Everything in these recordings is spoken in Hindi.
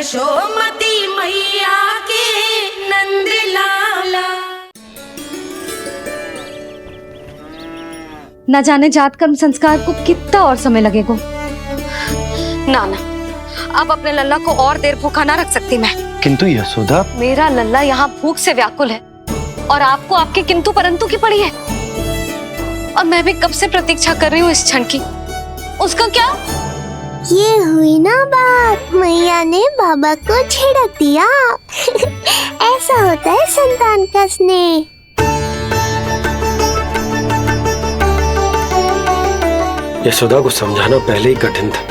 यशोमती मैया के नंद लाला। न जाने जात कर्म संस्कार को कितना और समय लगेगा। ना ना, अब अपने लल्ला को और देर भूखा ना रख सकती मैं। किंतु यशोदा, मेरा लल्ला यहाँ भूख से व्याकुल है और आपको आपके किंतु परंतु की पड़ी है। और मैं भी कब से प्रतीक्षा कर रही हूँ इस क्षण की। उसका क्या? ये हुई ना बात, मैया ने बाबा को झिड़क दिया। ऐसा होता है संतान का स्नेह। यशोदा को समझाना पहले ही कठिन था,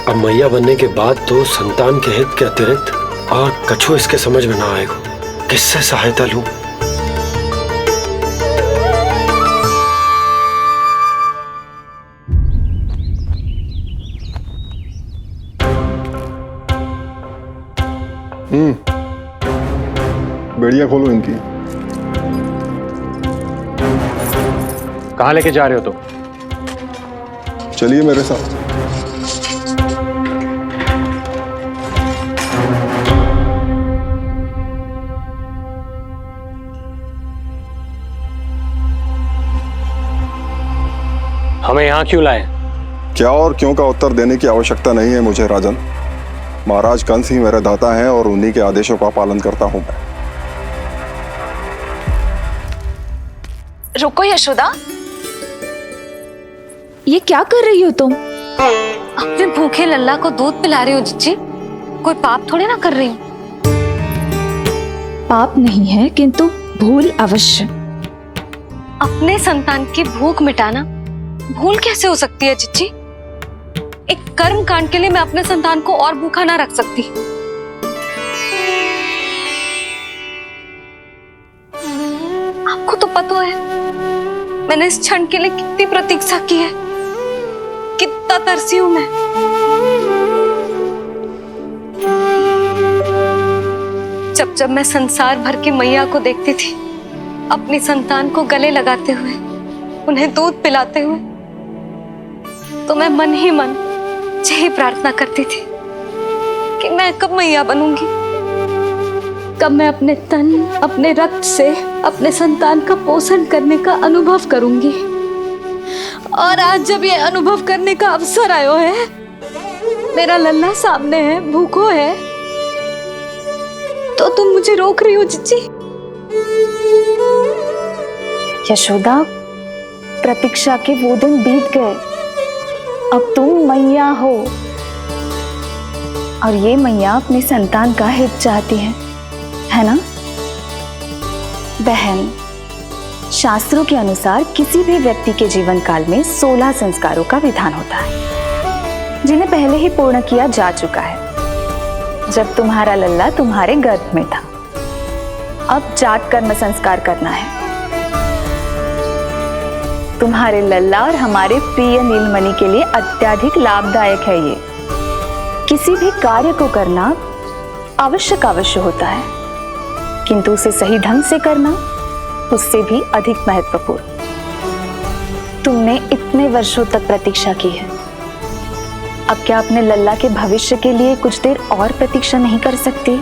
अब मैया बनने के बाद तो संतान के हित के अतिरिक्त और कछु इसके समझ में ना आएगा। किससे सहायता लूं? बेड़िया खोलो इनकी। कहाँ लेके जा रहे हो तुम? चलिए मेरे साथ। हमें यहाँ क्यों लाए? क्या और क्यों का उत्तर देने की आवश्यकता नहीं है मुझे राजन। महाराज कंस ही मेरे दाता हैं और उन्हीं के आदेशों का पालन करता हूं मैं। रुको यशोदा, ये क्या कर रही हो तुम? अपने भूखे लल्ला को दूध पिला रही हो जिज्जी। कोई पाप थोड़ी ना कर रही हूँ। पाप नहीं है, किंतु भूल अवश्य। अपने संतान की भूख मिटाना भूल कैसे हो सकती है जिज्जी? एक कर्म कांड के लिए मैं अपने संतान को और भूखा ना रख सकती। आपको तो पता है मैंने इस क्षण के लिए कितनी प्रतीक्षा की है, कितना तरसी हूं मैं। जब जब मैं संसार भर की मैया को देखती थी अपनी संतान को गले लगाते हुए, उन्हें दूध पिलाते हुए, तो मैं मन ही मन यही प्रार्थना करती थी कि मैं कब मैया बनूंगी, कब मैं अपने तन अपने रक्त से अपने संतान का पोषण करने का अनुभव करूंगी। और आज जब ये अनुभव करने का अवसर आयो है, मेरा लल्ला सामने है, भूखो है, तो तुम मुझे रोक रही हो जिज्जी? यशोदा, प्रतीक्षा के वो दिन बीत गए। अब तुम मैया हो और ये मैया अपने संतान का हित चाहती है ना? बहन, शास्त्रों के अनुसार किसी भी व्यक्ति के जीवन काल में 16 संस्कारों का विधान होता है, जिन्हें पहले ही पूर्ण किया जा चुका है जब तुम्हारा लल्ला तुम्हारे गर्भ में था। अब जात कर्म संस्कार करना है। तुम्हारे लल्ला और हमारे प्रिय नीलमणि के लिए अत्यधिक लाभदायक है ये। किसी भी कार्य को करना अवश्य होता है, किंतु उसे सही ढंग से करना उससे भी अधिक महत्वपूर्ण। तुमने इतने वर्षों तक प्रतीक्षा की है, अब क्या अपने लल्ला के भविष्य के लिए कुछ देर और प्रतीक्षा नहीं कर सकती?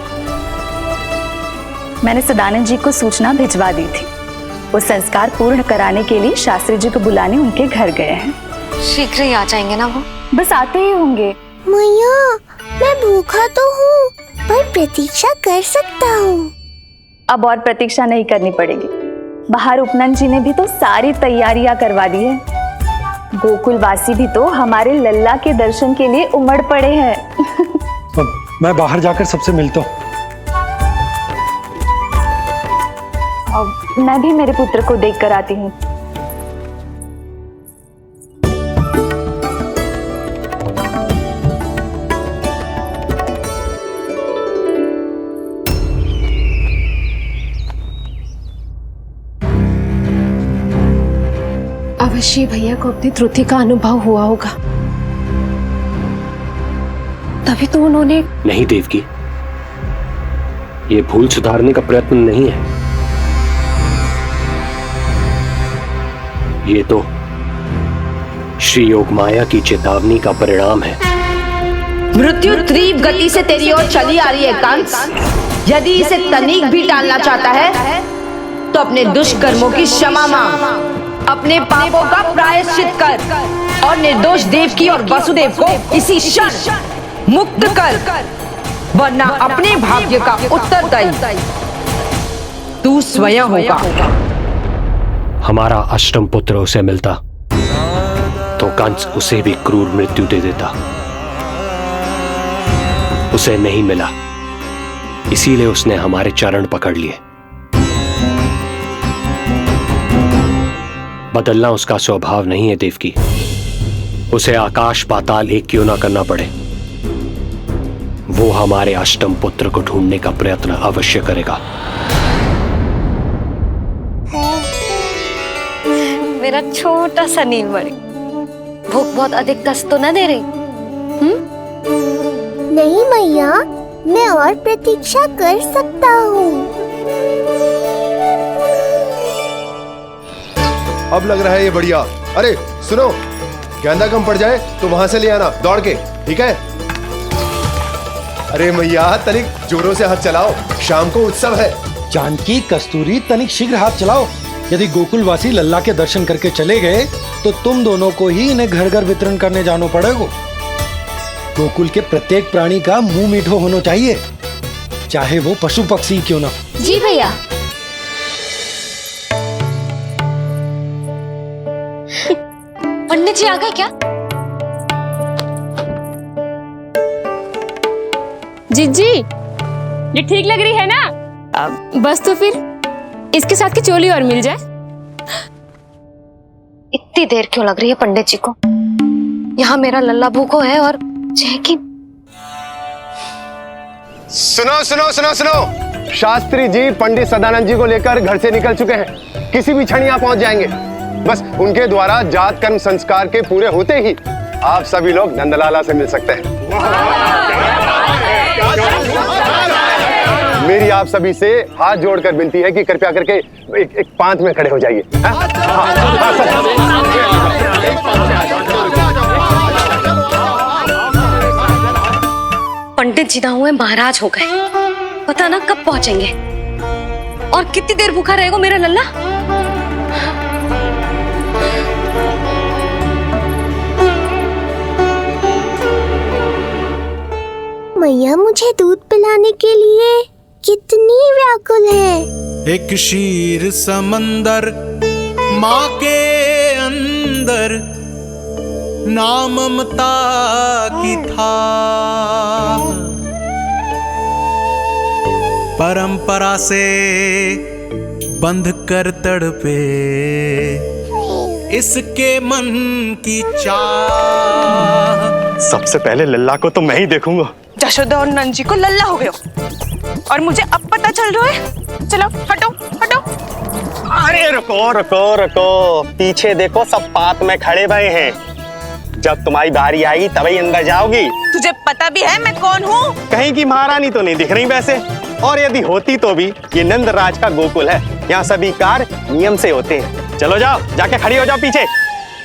मैंने सदानंद जी को सूचना भिजवा दी थी। वो संस्कार पूर्ण कराने के लिए शास्त्री जी को बुलाने उनके घर गए हैं। शीघ्र ही आ जाएंगे ना वो? बस आते ही होंगे। मैया, मैं भूखा तो हूँ, पर प्रतीक्षा कर सकता हूँ। अब और प्रतीक्षा नहीं करनी पड़ेगी। बाहर उपनंद जी ने भी तो सारी तैयारियां करवा दी है। गोकुलवासी भी तो हमारे लल्ला के दर्शन के लिए उमड़ पड़े हैं। मैं बाहर जाकर सबसे मिलता हूँ। मैं भी मेरे पुत्र को देख कर आती हूँ। अवश्य भैया को अपनी त्रुटि का अनुभव हुआ होगा, तभी तो उन्होंने। नहीं देवकी, ये भूल सुधारने का प्रयत्न नहीं है, ये तो श्री योग माया की चेतावनी का परिणाम है। मृत्यु तीव्र गति से तेरी ओर चली आ रही है कंस। यदि इसे तनिक भी टालना चाहता है तो अपने दुष्कर्मों की क्षमा मांग, अपने पापों का प्रायश्चित कर और निर्दोष देवकी और वसुदेव को इसी क्षण मुक्त कर, वरना अपने भाग्य का उत्तरदायी तू स्वयं होगा। हमारा अष्टम पुत्र उसे मिलता तो कंस उसे भी क्रूर मृत्यु दे देता। उसे नहीं मिला, इसीलिए उसने हमारे चरण पकड़ लिए। बदलना उसका स्वभाव नहीं है देवकी। उसे आकाश पाताल एक क्यों ना करना पड़े, वो हमारे अष्टम पुत्र को ढूंढने का प्रयत्न अवश्य करेगा। मेरा छोटा सा नीलमणि, भूख बहुत अधिक कष्ट तो न दे रही? नहीं मैया, मैं और प्रतीक्षा कर सकता हूँ। अब लग रहा है ये बढ़िया। अरे सुनो, गेंदा कम पड़ जाए तो वहां से ले आना दौड़ के, ठीक है? अरे मैया तनिक जोरों से हाथ चलाओ, शाम को उत्सव है। जानकी, कस्तूरी, तनिक शीघ्र हाथ चलाओ। यदि गोकुलवासी लल्ला के दर्शन करके चले गए तो तुम दोनों को ही इन्हें घर घर वितरण करने जाना पड़ेगा। गोकुल के प्रत्येक प्राणी का मुंह मीठो होना चाहिए, चाहे वो पशु पक्षी क्यों ना। जी भैया। पंडित जी आ गए क्या? जीजी, ये ठीक लग रही है ना? बस तो फिर इसके साथ की चोली और मिल जाए। इतनी देर क्यों लग रही है पंडित जी को? यहाँ मेरा लल्ला भूखो है और जैकी। सुनो सुनो सुनो सुनो, शास्त्री जी पंडित सदानंद जी को लेकर घर से निकल चुके हैं। किसी भी क्षण यहाँ पहुंच जाएंगे। बस उनके द्वारा जात कर्म संस्कार के पूरे होते ही आप सभी लोग नंदलाला से मिल सकते हैं। मेरी आप सभी से हाथ जोड़कर विनती है कि कृपया करके एक पांत में खड़े हो जाइए। पंडित जी ना हुए महाराज हो गए, पता ना कब पहुंचेंगे और कितनी देर भूखा रहेगा मेरा लल्ला। मैया मुझे दूध पिलाने के लिए कितनी व्याकुल है। एक शीर समंदर माँ के अंदर, नाम ममता की था। परंपरा से बंध कर तड़पे इसके मन की चाह। सबसे पहले लल्ला को तो मैं ही देखूंगा। जशोदा और नंद जी को लल्ला हो गए और मुझे अब पता चल रहा है। चलो हटो हटो। अरे रुको रुको रुको, पीछे देखो, सब पात में खड़े भये हैं। जब तुम्हारी बारी आएगी तभी अंदर जाओगी। तुझे पता भी है मैं कौन हूँ? कहीं की महारानी तो नहीं दिख रही वैसे, और यदि होती तो भी ये नंदराज का गोकुल है, यहाँ सभी कार्य नियम से होते हैं। चलो जाओ, जाके खड़ी हो जाओ पीछे।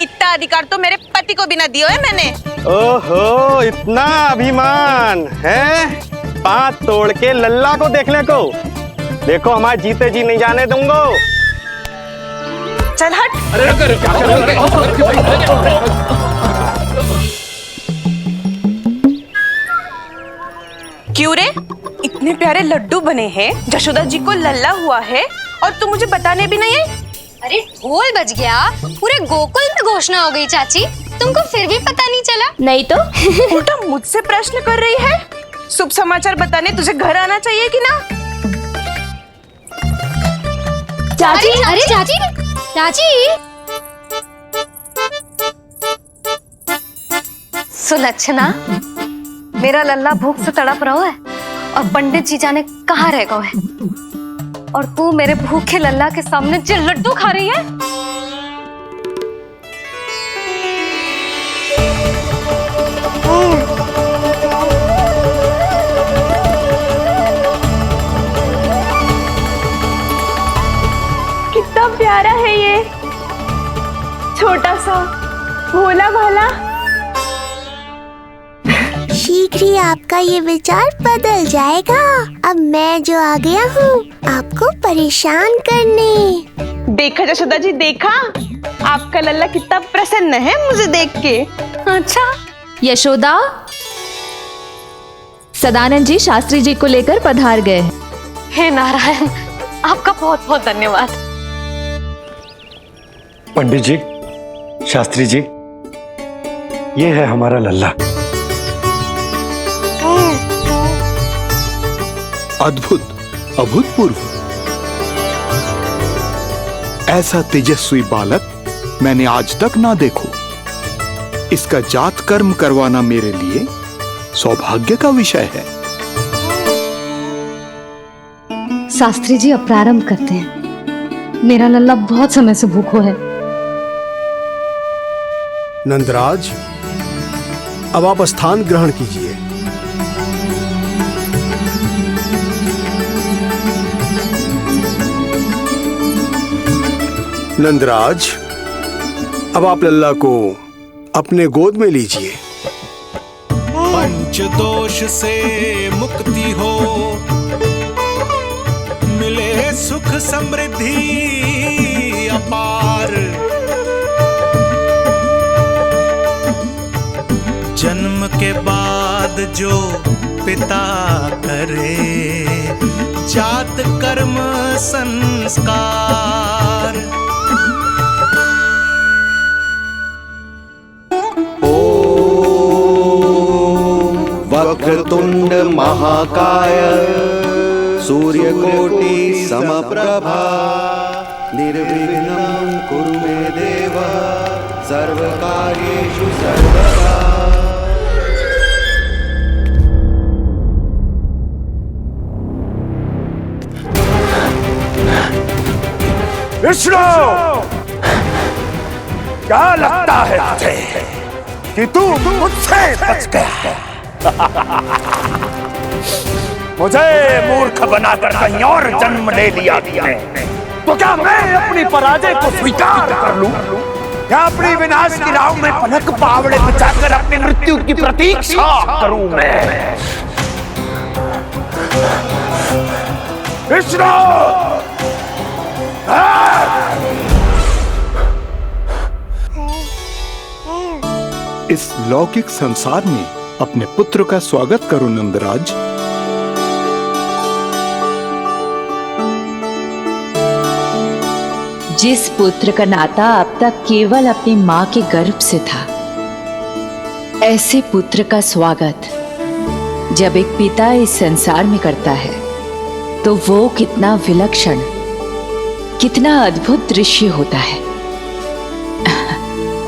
इतना अधिकार तो मेरे पति को भी ना दिया है मैंने। ओहो, इतना अभिमान है? पांव तोड़ के लल्ला को देखने को। देखो हमारे जीते जी नहीं जाने दूंगा। चल हट। क्यों रे, इतने प्यारे लड्डू बने हैं, जशोदा जी को लल्ला हुआ है और तू मुझे बताने भी नहीं है? अरे ढोल बज गया, पूरे गोकुल में घोषणा हो गई चाची, तुमको फिर भी पता नहीं चला? नहीं तो उल्टा मुझसे प्रश्न कर रही है। शुभ समाचार बताने तुझे घर आना चाहिए कि ना? चाची, अरे चाची, चाची। सुलक्षणा, मेरा लल्ला भूख से तड़प रहा है और पंडित जी जाने कहाँ रह गए हैं, और तू मेरे भूखे लल्ला के सामने जो लड्डू खा रही है। कितना प्यारा है ये, छोटा सा भोला भाला। शीघ्र ही आपका ये विचार बदल जाएगा। अब मैं जो आ गया हूँ आपको परेशान करने। देखा यशोदा जी, देखा आपका लल्ला कितना प्रसन्न है मुझे देख के। अच्छा यशोदा, सदानंद जी शास्त्री जी को लेकर पधार गए। हे नारायण, आपका बहुत बहुत धन्यवाद। पंडित जी, शास्त्री जी, ये है हमारा लल्ला। अद्भुत, अभूतपूर्व। ऐसा तेजस्वी बालक मैंने आज तक ना देखो। इसका जात कर्म करवाना मेरे लिए सौभाग्य का विषय है। शास्त्री जी अब प्रारंभ करते हैं। मेरा लल्ला बहुत समय से भूखो है। नंदराज, अब आप स्थान ग्रहण कीजिए। नंदराज, अब आप लल्ला को अपने गोद में लीजिए। पंच दोष से मुक्ति हो, मिले सुख समृद्धि अपार। जन्म के बाद जो पिता करे, जात कर्म संस्कार। वक्रतुंड महाकाय, सूर्यकोटि समप्रभा, निर्विघ्नं कुरु मे देव, सर्वकार्येषु सर्वदा। विष्णु, क्या लगता है तुझे कि तू मुझसे बच गया? मुझे मूर्ख बनाकर कहीं और जन्म ले लिया तूने, तो क्या मैं अपनी पराजय को स्वीकार कर लूं या अपनी विनाश की राह में पलक पावड़े बचाकर अपनी मृत्यु की प्रतीक्षा करूं मैं? विष्णु, इस लौकिक संसार में अपने पुत्र का स्वागत करो नंदराज। जिस पुत्र का नाता अब तक केवल अपनी मां के गर्भ से था, ऐसे पुत्र का स्वागत जब एक पिता इस संसार में करता है तो वो कितना विलक्षण, कितना अद्भुत दृश्य होता है।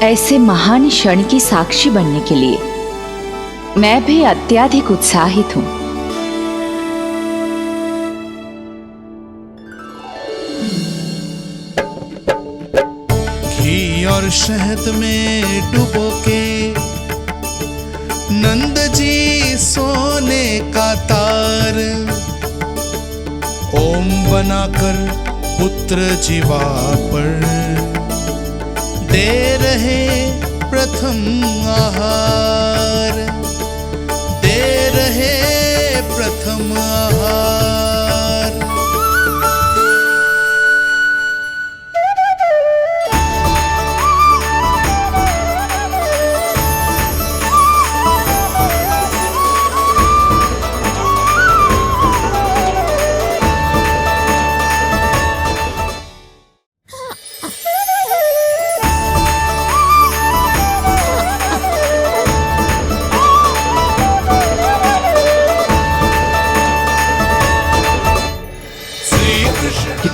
ऐसे महान क्षण की साक्षी बनने के लिए मैं भी अत्यधिक उत्साहित हूं। घी और शहद में डुबो के नंद जी सोने का तार, ओम बनाकर पुत्र जीवा पर दे रहे प्रथम आहार, दे रहे प्रथम आहार।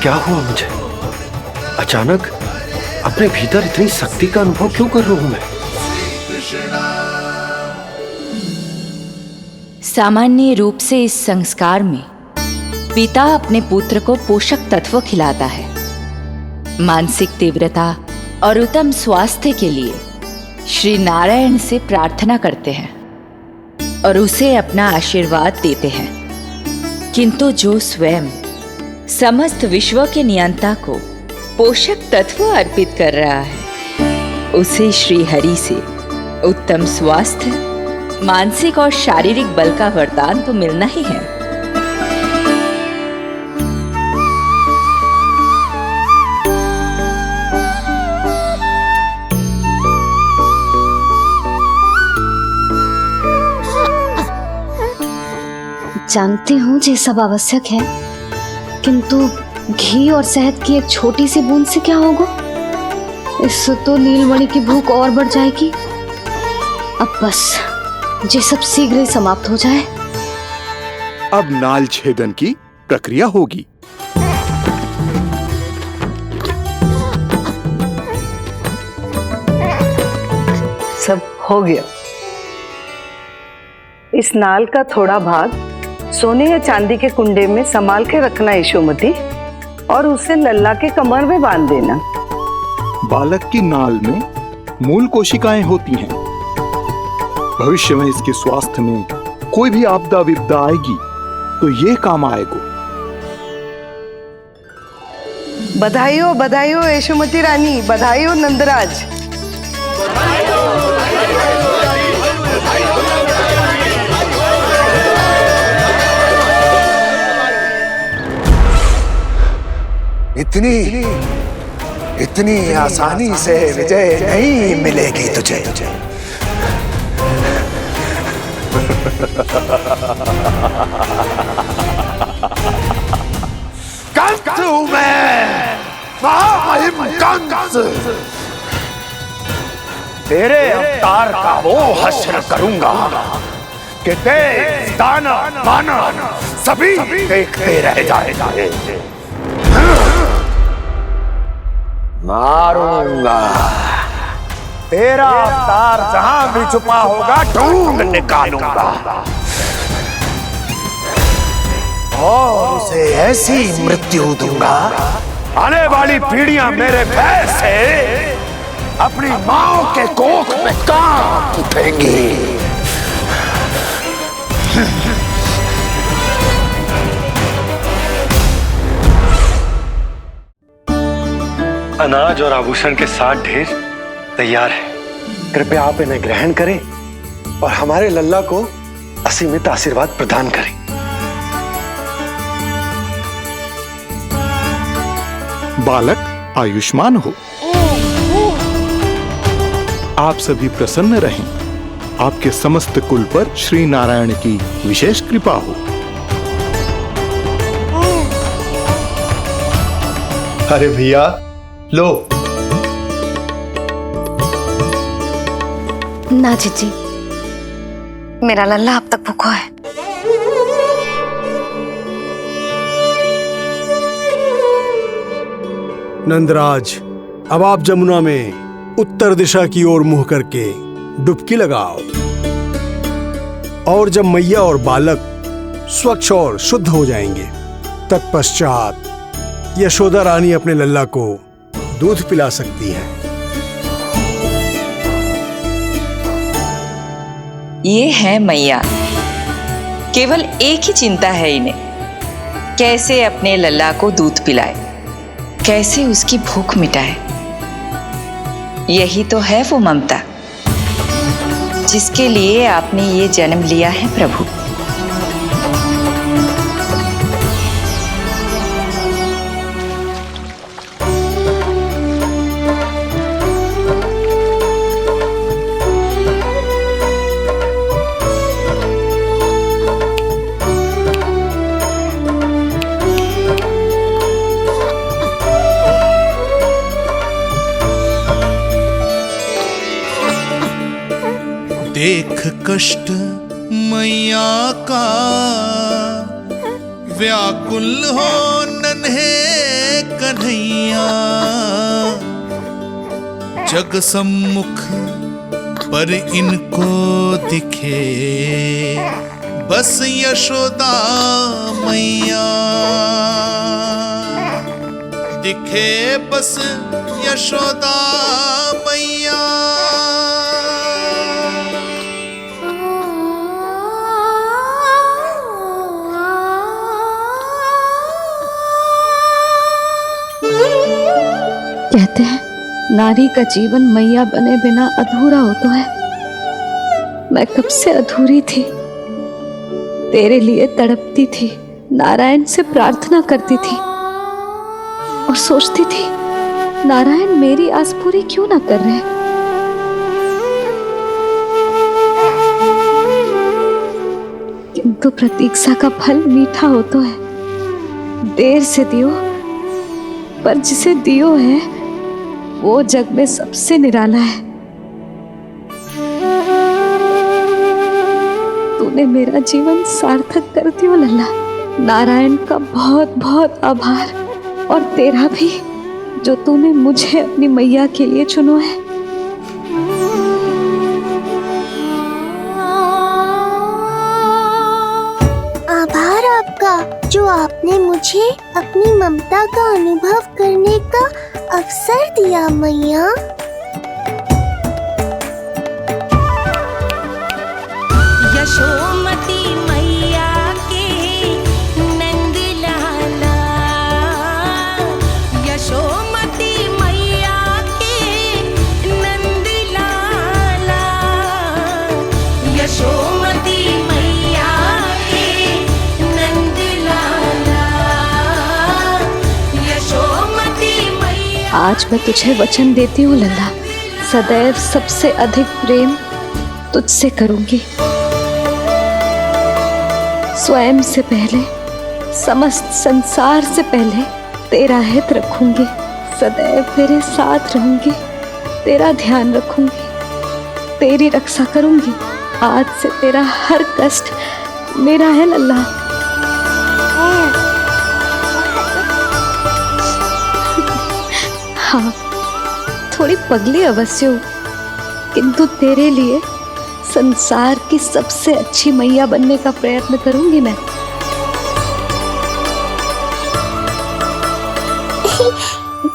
क्या हुआ मुझे? अचानक अपने भीतर इतनी शक्ति का अनुभव क्यों कर रहा हूं मैं? सामान्य रूप से इस संस्कार में पिता अपने पुत्र को पोषक तत्व खिलाता है। मानसिक तीव्रता और उत्तम स्वास्थ्य के लिए श्री नारायण से प्रार्थना करते हैं और उसे अपना आशीर्वाद देते हैं। किंतु जो स्वयं समस्त विश्व के नियंता को पोषक तत्व अर्पित कर रहा है, उसे श्री हरि से उत्तम स्वास्थ्य, मानसिक और शारीरिक बल का वरदान तो मिलना ही है। जानती हूँ ये सब आवश्यक है, किंतु घी और शहद की एक छोटी सी बूंद से क्या होगा? इससे तो नीलमणि की भूख और बढ़ जाएगी। अब बस ये सब शीघ्र ही समाप्त हो जाए। अब नाल छेदन की प्रक्रिया होगी। सब हो गया। इस नाल का थोड़ा भाग सोने या चांदी के कुंडे में संभाल के रखना यशोमती, और उसे लल्ला के कमर में बांध देना। बालक की नाल में मूल कोशिकाएं होती हैं। भविष्य में इसके स्वास्थ्य में कोई भी आपदा विपदा आएगी तो ये काम आएगा। बधाई हो यशोमती रानी, बधाई हो नंदराज। इतनी आसानी से विजय नहीं मिलेगी तुझे। कंस हूं मैं, महामहिम कंस। तेरे अवतार का वो हश्र करूंगा कि देश, दाना, माना सभी देखते रह जाएंगे। मारूंगा, तेरा अवतार जहां भी छुपा होगा ढूंढ निकालूंगा और उसे ऐसी मृत्यु दूंगा, आने वाली पीढ़ियां मेरे भय से अपनी मां के कोख में कांप उठेंगी। अनाज और आभूषण के साथ ढेर तैयार है। कृपया आप इन्हें ग्रहण करें और हमारे लल्ला को असीमित आशीर्वाद प्रदान करें। बालक आयुष्मान हो। आप सभी प्रसन्न रहें। आपके समस्त कुल पर श्री नारायण की विशेष कृपा हो। अरे भैया लो। ना जीजी, मेरा लल्ला अब तक भूखा है। नंदराज, अब आप जमुना में उत्तर दिशा की ओर मुंह करके डुबकी लगाओ, और जब मैया और बालक स्वच्छ और शुद्ध हो जाएंगे, तत्पश्चात यशोदा रानी अपने लल्ला को दूध पिला सकती है। ये है मैया, केवल एक ही चिंता है इन्हें, कैसे अपने लल्ला को दूध पिलाए, कैसे उसकी भूख मिटाए। यही तो है वो ममता जिसके लिए आपने ये जन्म लिया है प्रभु। देख कष्ट मैया का, व्याकुल हो नन्हे कन्हैया। जग सम्मुख पर इनको दिखे बस यशोदा मैया, दिखे बस यशोदा मैया। कहते हैं नारी का जीवन मैया बने बिना अधूरा होता है। मैं कब से अधूरी थी, तेरे लिए तड़पती थी, नारायण से प्रार्थना करती थी और सोचती थी नारायण मेरी आस पूरी क्यों ना कर रहे। किंतु प्रतीक्षा का फल मीठा हो तो है, देर से दियो पर जिसे दियो है वो जग में सबसे निराला है। तूने मेरा जीवन सार्थक कर दियो लल्ला। नारायण का बहुत बहुत आभार, और तेरा भी जो तूने मुझे अपनी मैया के लिए चुनो है। आभार आपका जो आपने मुझे अपनी ममता का अनुभव करने का अवसर दिया मैया। यशोमती मैया के नंद लाला, यशोमती मैया के नंद लाला, यशोमती मैया के नंद लाला, यशोमती मैया। आज मैं तुझे वचन देती हूँ लल्ला, सदैव सबसे अधिक प्रेम तुझसे करूंगी। स्वयं से पहले, समस्त संसार से पहले तेरा हित रखूंगी। सदैव तेरे साथ रहूंगी, तेरा ध्यान रखूंगी, तेरी रक्षा करूंगी। आज से तेरा हर कष्ट मेरा है लल्ला। हाँ, थोड़ी पगली अवश्य हूँ, किंतु तेरे लिए संसार की सबसे अच्छी मैया बनने का प्रयत्न करूंगी मैं।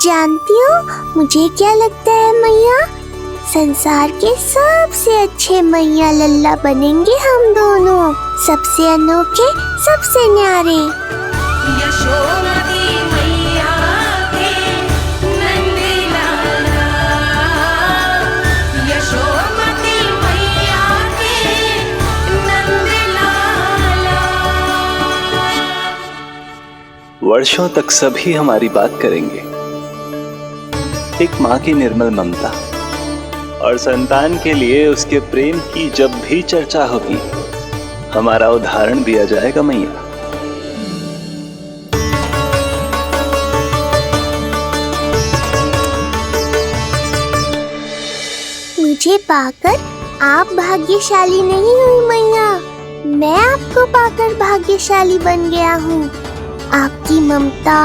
जानती हो मुझे क्या लगता है मैया, संसार के सबसे अच्छे मैया लल्ला बनेंगे हम दोनों, सबसे अनोखे, सबसे न्यारे। यशोमती मैया के नंद लाला, यशोमती मैया के नंद लाला। वर्षों तक सभी हमारी बात करेंगे, एक माँ की निर्मल ममता और संतान के लिए उसके प्रेम की जब भी चर्चा होगी, हमारा उदाहरण दिया जाएगा मैया। मुझे पाकर आप भाग्यशाली नहीं हुई मैया, मैं आपको पाकर भाग्यशाली बन गया हूँ। आपकी ममता,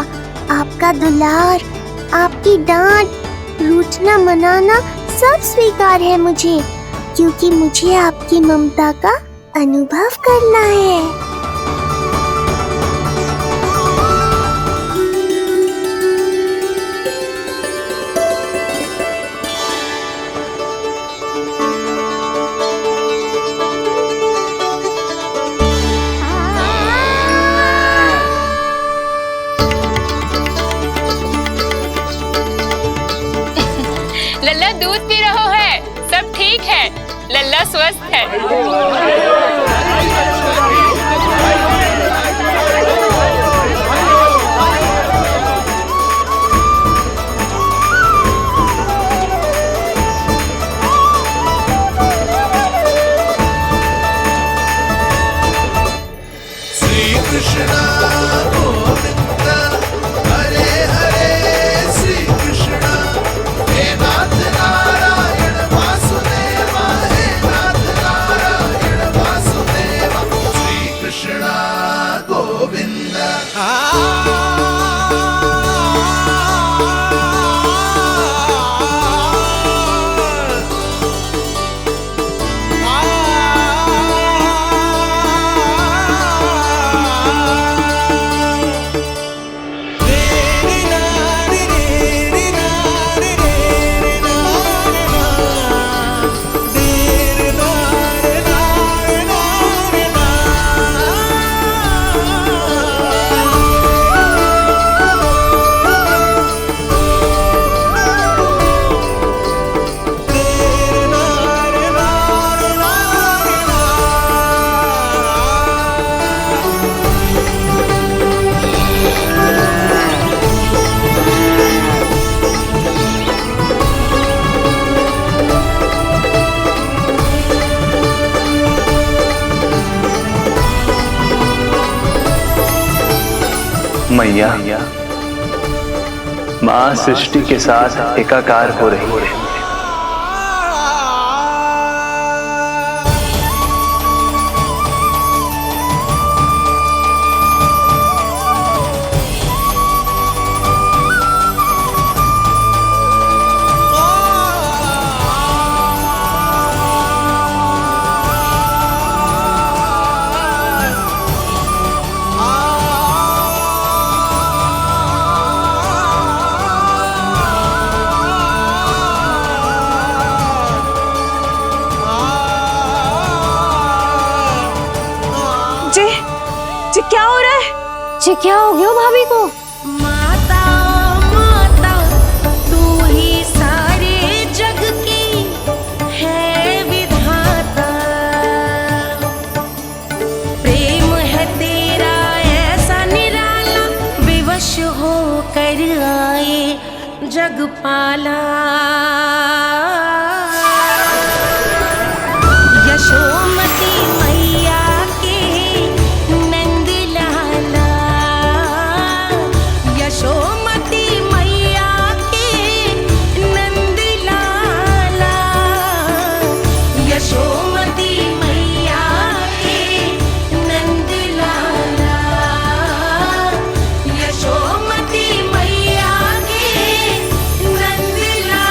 आपका दुलार, आपकी डांट, रूठना मनाना सब स्वीकार है मुझे, क्योंकि मुझे आपकी ममता का अनुभव करना है। लल्ला दूध पी रहा है, सब ठीक है, लल्ला स्वस्थ है। श्री कृष्ण गोविंद हरे हरे, श्री कृष्ण हे नाथ नारायण वासुदेवा, हे नाथ नारायण वासुदेवा, श्री कृष्ण गोविंद। मैया, माँ सृष्टि के साथ एकाकार हो रही है। क्या हो रहा है? जी क्या हो गया भाभी को? माता माता तू ही सारे जग की है विधाता, प्रेम है तेरा ऐसा निराला, विवश हो कर आए जग पाला। यशोमती मैया यशोमती मैया के नंद लाला, यशोमती मैया के नंद लाला, यशोमती मैया के नंद लाला।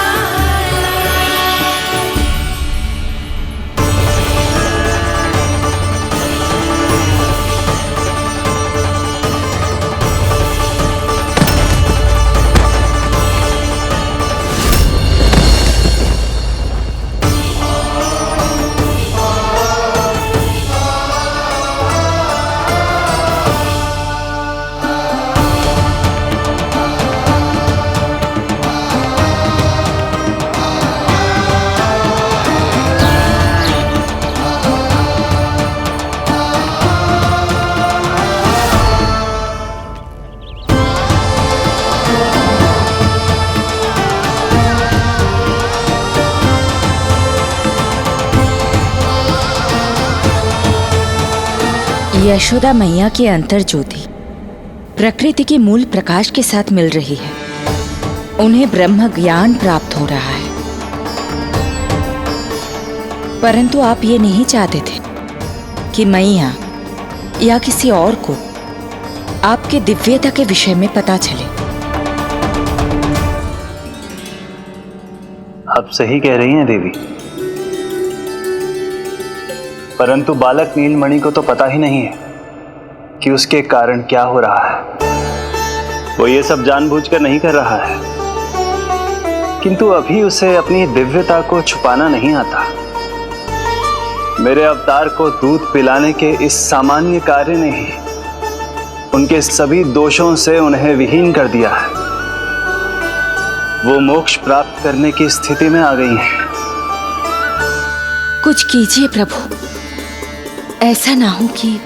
यशोदा मैया की अंतर ज्योति प्रकृति के मूल प्रकाश के साथ मिल रही है। उन्हें ब्रह्म ज्ञान प्राप्त हो रहा है, परंतु आप ये नहीं चाहते थे कि मैया या किसी और को आपके दिव्यता के विषय में पता चले। आप सही कह रही हैं देवी, परंतु बालक नीलमणि को तो पता ही नहीं है कि उसके कारण क्या हो रहा है। वो ये सब जानबूझकर नहीं कर रहा है, किंतु अभी उसे अपनी दिव्यता को छुपाना नहीं आता। मेरे अवतार को दूध पिलाने के इस सामान्य कार्य ने ही उनके सभी दोषों से उन्हें विहीन कर दिया है। वो मोक्ष प्राप्त करने की स्थिति में आ गई हैं। कुछ कीजिए प्रभु, ऐसा ना हो कि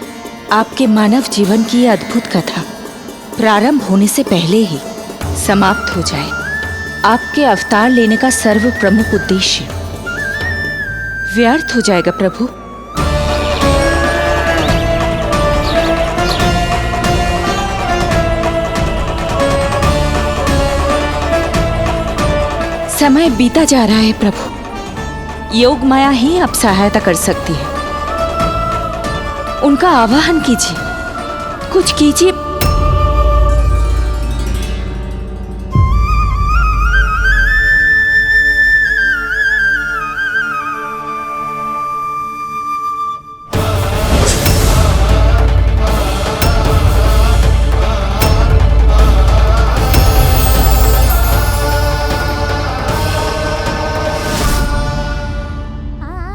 आपके मानव जीवन की यह अद्भुत कथा प्रारंभ होने से पहले ही समाप्त हो जाए। आपके अवतार लेने का सर्व प्रमुख उद्देश्य व्यर्थ हो जाएगा प्रभु। समय बीता जा रहा है प्रभु, योग माया ही अब सहायता कर सकती है। उनका आवाहन कीजिए, कुछ कीजिए।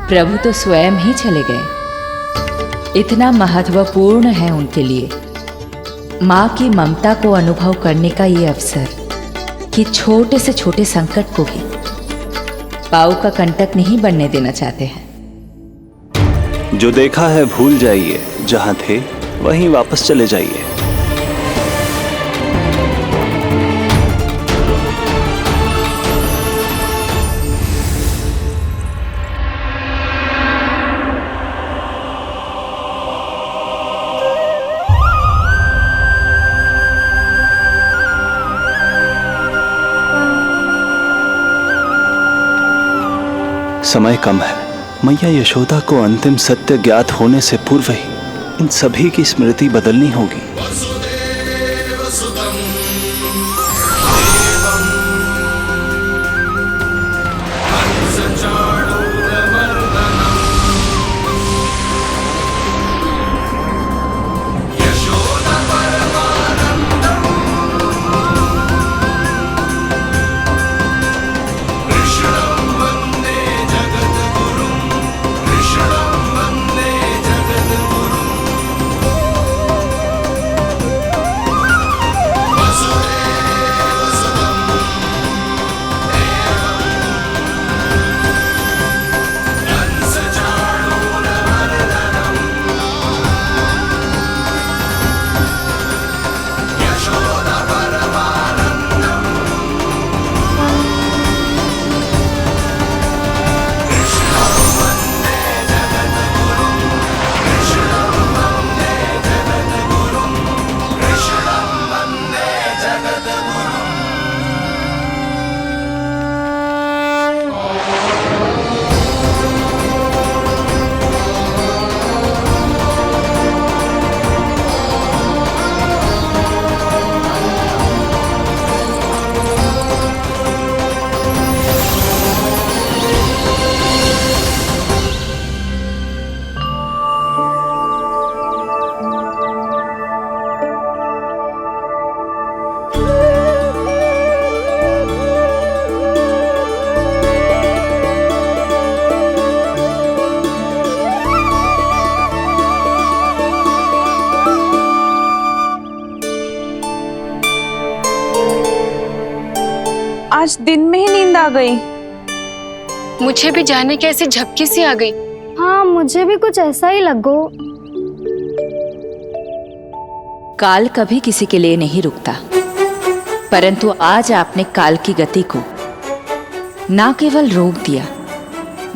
प्रभु तो स्वयं ही चले गए। इतना महत्वपूर्ण है उनके लिए माँ की ममता को अनुभव करने का ये अवसर कि छोटे से छोटे संकट को भी पाँव का कंटक नहीं बनने देना चाहते हैं। जो देखा है भूल जाइए, जहां थे वहीं वापस चले जाइए। समय कम है। मैया यशोदा को अंतिम सत्य ज्ञात होने से पूर्व ही इन सभी की स्मृति बदलनी होगी। आज दिन में ही नींद आ गई। मुझे भी जाने की ऐसी झपकी सी आ गई। हाँ, मुझे भी कुछ ऐसा ही लगो। काल कभी किसी के लिए नहीं रुकता, परंतु आज आपने काल की गति को ना केवल रोक दिया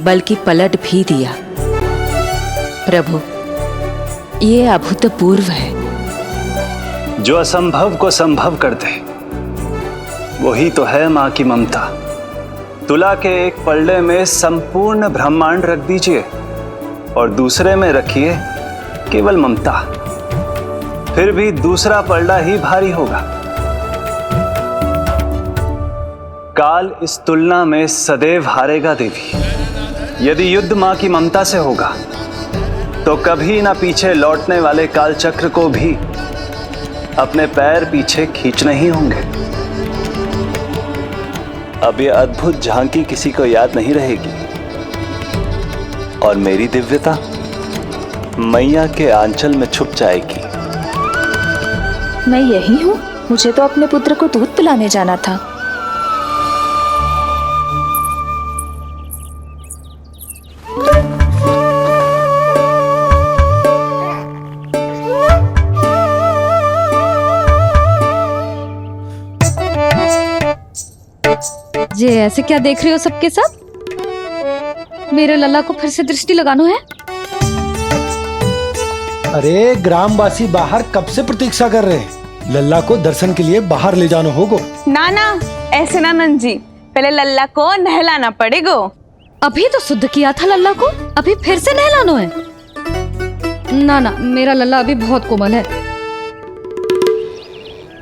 बल्कि पलट भी दिया। प्रभु, ये अभूतपूर्व है। जो असंभव को संभव कर दे वही तो है माँ की ममता। तुला के एक पलड़े में संपूर्ण ब्रह्मांड रख दीजिए और दूसरे में रखिए केवल ममता, फिर भी दूसरा पलड़ा ही भारी होगा। काल इस तुलना में सदैव हारेगा देवी। यदि युद्ध माँ की ममता से होगा तो कभी ना पीछे लौटने वाले काल चक्र को भी अपने पैर पीछे खींचने ही होंगे। अब ये अद्भुत झांकी किसी को याद नहीं रहेगी और मेरी दिव्यता मैया के आंचल में छुप जाएगी। मैं यही हूँ। मुझे तो अपने पुत्र को दूध पिलाने जाना था। ये ऐसे क्या देख रहे हो सबके सब? मेरे लल्ला को फिर से दृष्टि लगाना है? अरे ग्रामवासी बाहर कब से प्रतीक्षा कर रहे हैं। लल्ला को दर्शन के लिए बाहर ले जाना होगा। ना ना, ऐसे ना नंद जी, पहले लल्ला को नहलाना पड़ेगा। अभी तो शुद्ध किया था लल्ला को, अभी फिर से नहलाना है? ना ना, मेरा लल्ला अभी बहुत कोमल है।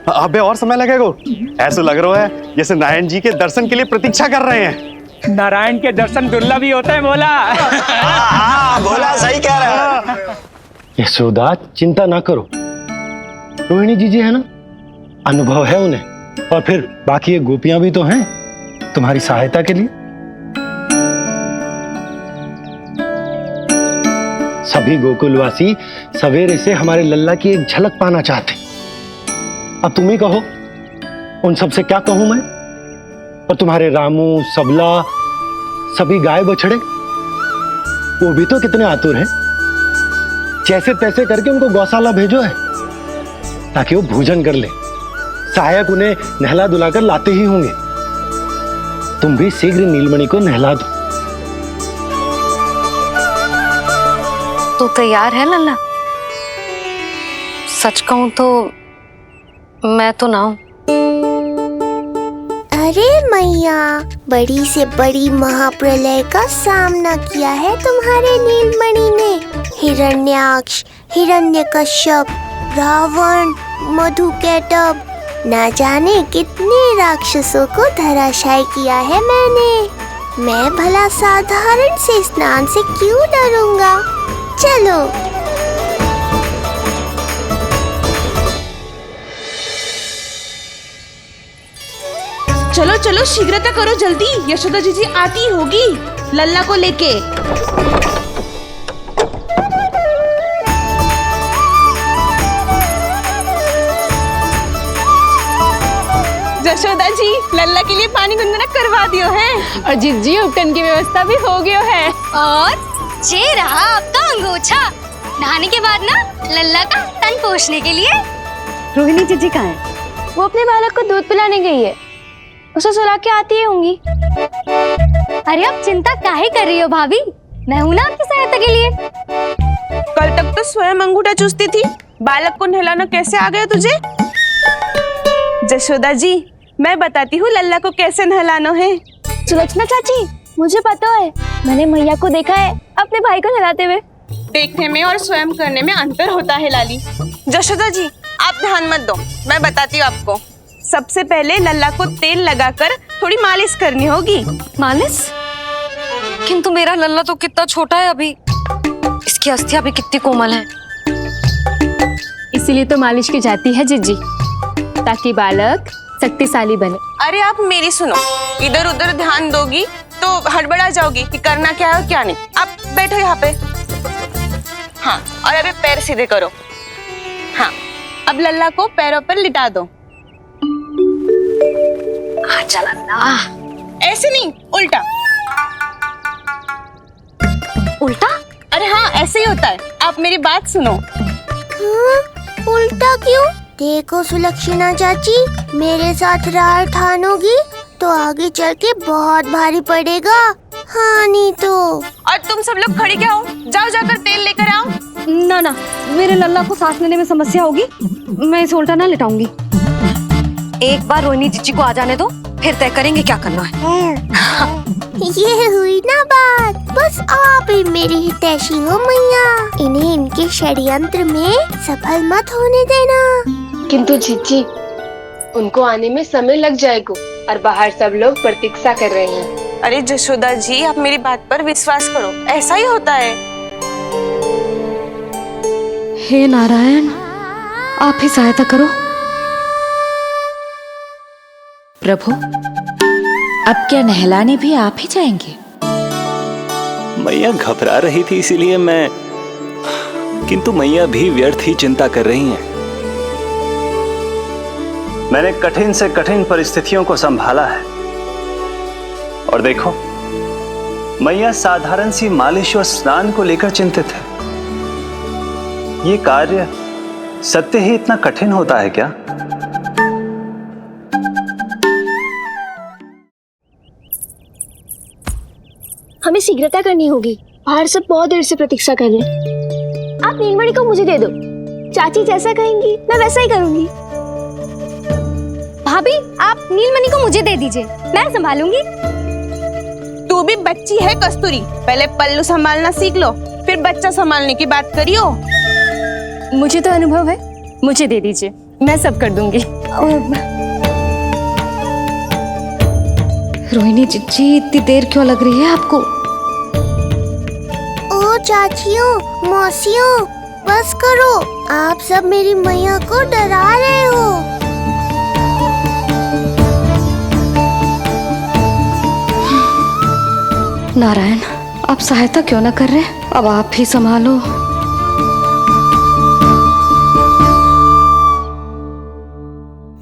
अबे और समय लगेगा। ऐसा लग रहा है जैसे नारायण जी के दर्शन के लिए प्रतीक्षा कर रहे हैं। नारायण के दर्शन दुर्लभ ही होते हैं। बोला बोला, सही कह रहा है। यशोदा, चिंता ना करो। रोहिणी जी है ना, अनुभव है उन्हें, और फिर बाकी ये गोपियां भी तो हैं तुम्हारी सहायता के लिए। सभी गोकुलवासी सवेरे से हमारे लल्ला की एक झलक पाना चाहते। अब तुम ही कहो, उन सब से क्या कहूं मैं? और तुम्हारे रामू, सबला, सभी गाय बछड़े, वो भी तो कितने आतुर हैं। जैसे तैसे करके उनको गौशाला भेजो है ताकि वो भोजन कर ले। सहायक उन्हें नहला धुलाकर लाते ही होंगे। तुम भी शीघ्र नीलमणि को नहला दो। तू तैयार है लल्ला? सच कहूं तो मैं तो ना हूं। अरे मैया, बड़ी से बड़ी महाप्रलय का सामना किया है तुम्हारे नीलमणि ने। हिरण्याक्ष, हिरण्यकश्यप, रावण, मधुकैटभ, ना जाने कितने राक्षसों को धराशायी किया है मैंने। मैं भला साधारण से स्नान से क्यों डरूंगा? चलो। चलो चलो शीघ्रता करो जल्दी, यशोदा जी आती होगी लल्ला को लेके। यशोदा जी लल्ला के लिए पानी गुनगुना करवा दियो है और जी उपटन की व्यवस्था भी हो गयो है। और ये रहा आपका अंगोछा, नहाने के बाद ना लल्ला का तन पोंछने के लिए। रोहिणी जी कहाँ है? वो अपने बालक को दूध पिलाने गई है, उसे सुला के आती ही होंगी। अरे आप चिंता काहे कर रही हो भाभी, मैं हूं ना आपकी सहायता के लिए। कल तक तो स्वयं अंगूठा चूसती थी, बालक को नहलाना कैसे आ गया तुझे? यशोदा जी मैं बताती हूँ लल्ला को कैसे नहलाना है। सुलक्षणा चाची मुझे पता है, मैंने मैया को देखा है अपने भाई को नहलाते हुए। देखने में और स्वयं करने में अंतर होता है लाली। यशोदा जी आप ध्यान मत दो, मैं बताती हूँ आपको। सबसे पहले लल्ला को तेल लगाकर थोड़ी मालिश करनी होगी। मालिश? किंतु मेरा लल्ला तो कितना छोटा है अभी, इसकी अस्थियां भी कितनी कोमल हैं। इसीलिए तो मालिश की जाती है जिज्जी, ताकि बालक शक्तिशाली बने। अरे आप मेरी सुनो, इधर उधर ध्यान दोगी तो हड़बड़ा जाओगी कि करना क्या है और क्या नहीं। आप बैठो यहाँ पे। हाँ, और अभी पैर सीधे करो। हाँ, अब लल्ला को पैरों पर लिटा दो। ऐसे नहीं, उल्टा। उल्टा? अरे हाँ ऐसे ही होता है, आप मेरी बात सुनो। हाँ, उल्टा क्यों? देखो सुलक्षणा चाची, मेरे साथ रार ठानोगी तो आगे चल के बहुत भारी पड़ेगा। हाँ नहीं तो। और तुम सब लोग खड़े क्या हो? जाओ जाकर तेल लेकर आओ। ना ना, मेरे लल्ला को सांस लेने में समस्या होगी, मैं इसे उल्टा ना लिटाऊंगी। एक बार रोहिणी जीजी को आ जाने दो, फिर तय करेंगे क्या करना है। ये हुई ना बात, बस आप ही मेरी हितैषी हो मैया। इन्हें इनके षड्यंत्र में सफल मत होने देना। किंतु जीजी, उनको आने में समय लग जाएगा और बाहर सब लोग प्रतीक्षा कर रहे हैं। अरे यशोदा जी आप मेरी बात पर विश्वास करो, ऐसा ही होता है। हे नारायण, आप ही सहायता करो। प्रभु, अब क्या नहलाने भी आप ही जाएंगे? मैया घबरा रही थी इसीलिए मैं, किंतु मैया भी व्यर्थ ही चिंता कर रही हैं। मैंने कठिन से कठिन परिस्थितियों को संभाला है और देखो, मैया साधारण सी मालिश और स्नान को लेकर चिंतित है। ये कार्य सत्य ही इतना कठिन होता है क्या? हमें शीघ्रता करनी होगी, बाहर सब बहुत देर से प्रतीक्षा कर रहे हैं। आप नीलमणि को मुझे दे दो, चाची जैसा कहेंगी मैं वैसा ही करूंगी। भाभी आप नीलमणि को मुझे दे दीजिए, मैं संभालूंगी। तू भी बच्ची है कस्तूरी, पहले पल्लू संभालना सीख लो, फिर बच्चा संभालने की बात करियो। मुझे तो अनुभव है, मुझे दे दीजिए, मैं सब कर दूंगी। रोहिणी जीजी इतनी देर क्यों लग रही है आपको? ओ चाचियों, मौसियों, बस करो, आप सब मेरी मैया को डरा रहे हो। नारायण, आप सहायता क्यों ना कर रहे? अब आप ही संभालो।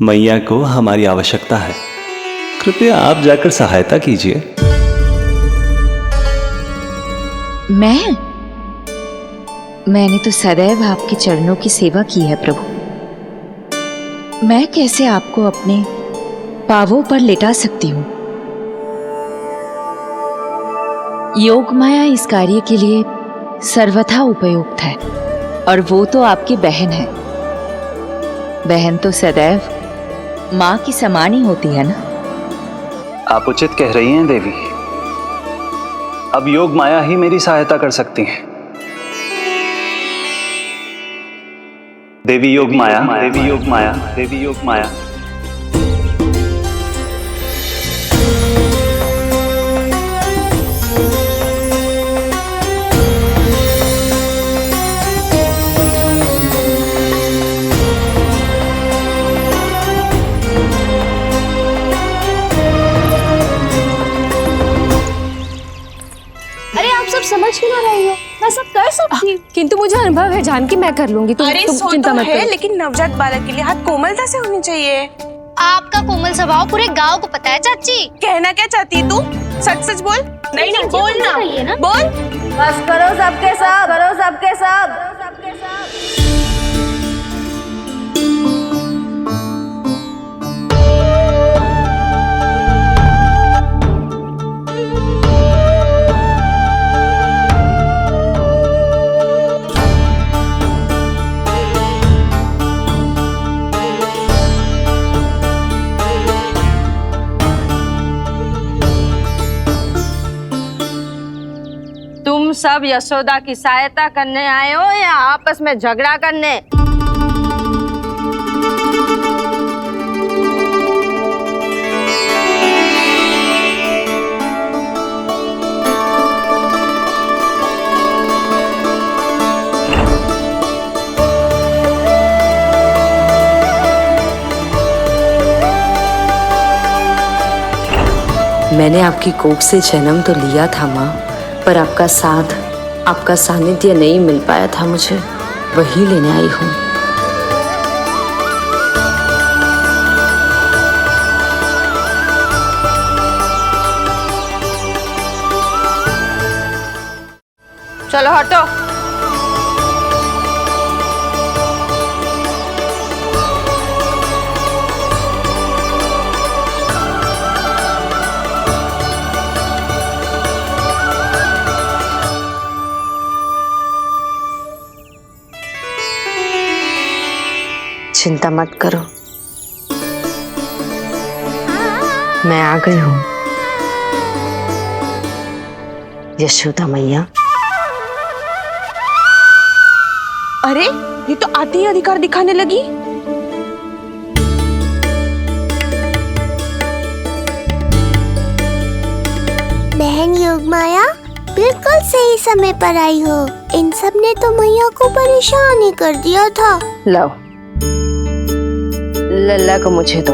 मैया को हमारी आवश्यकता है, कृपया आप जाकर सहायता कीजिए। मैंने तो सदैव आपके चरणों की सेवा की है प्रभु। मैं कैसे आपको अपने पांवों पर लेटा सकती हूँ? योग माया इस कार्य के लिए सर्वथा उपयुक्त है, और वो तो आपकी बहन है। बहन तो सदैव माँ की समान ही होती है ना। आप उचित कह रही हैं देवी। अब योग माया ही मेरी सहायता कर सकती हैं। देवी योग माया, देवी योग माया, देवी योग माया। अरे आप सब समझ क्यों ना रही हो? मैं सब कर सकती हूँ। किंतु मुझे अनुभव है जानकी, मैं कर लूंगी। तुम चिंता मत करो। लेकिन नवजात बालक के लिए हाथ कोमलता से होनी चाहिए। आपका कोमल स्वभाव पूरे गांव को पता है चाची। कहना क्या चाहती है तू? सच सच बोल। नहीं नहीं बोल ना, बोल। बस करो सबके सब, करो सबके सब। तुम सब यशोदा की सहायता करने आए हो या आपस में झगड़ा करने? मैंने आपकी कोख से जन्म तो लिया था माँ, पर आपका साथ, आपका सानिध्य नहीं मिल पाया था मुझे, वही लेने आई हूँ। चलो हटो। चिंता मत करो, मैं आ गई हूँ। यशोदा मैया। अरे ये तो आते ही अधिकार दिखाने लगी। बहन योगमाया बिल्कुल सही समय पर आई हो। इन सब ने तो मैया को परेशान ही कर दिया था। लाओ लल्ला को मुझे दो,